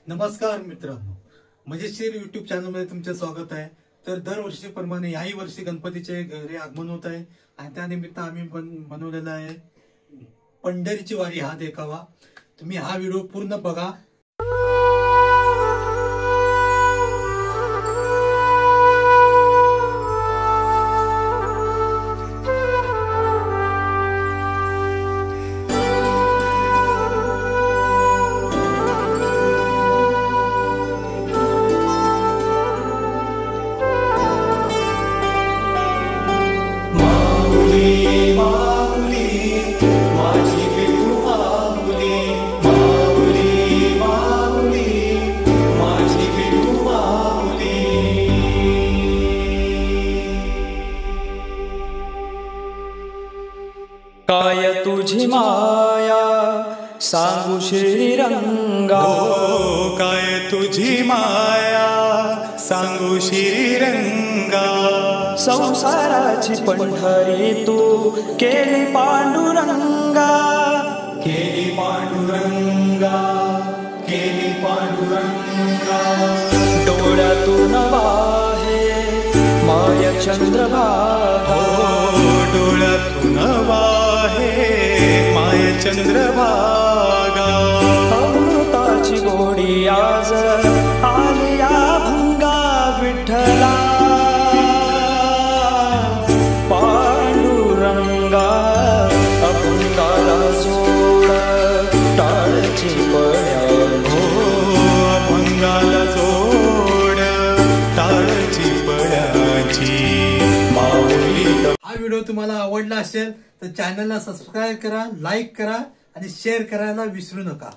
नमस्कार मित्रांनो, मजेशीर युट्यूब चॅनल मध्ये तुमचे स्वागत आहे। तर दरवर्षीप्रमाणे याही वर्षी गणपतीचे घरी आगमन होत आहे आणि त्यानिमित्त आम्ही बनवलेला आहे पंढरीची वारी हा देखावा। तुम्ही हा व्हिडिओ पूर्ण बघा। काय तुझी माया सांगू श्रीरंगा, काय तुझी माया सांगू श्रीरंगा। संसाराची पंढरी तू केली पांडुरंगा, केली पांडुरंगा, केली पांडुरंगा। डोळ्यातून वाहे माया चंद्रभागा, डोळ्यातून वाहे माय चंद्रभागा। अमृताची गोडी आज आली या भंगा विठ्ठला, पांडुरंगा अभंगाला जोड टाळची पळ्या, अभंगाला जोड टाळची पळ्याची माऊली। हा व्हिडिओ तुम्हाला आवडला असेल तर चॅनलला सबस्क्राइब करा, लाईक करा आणि शेअर करायला विसरू नका।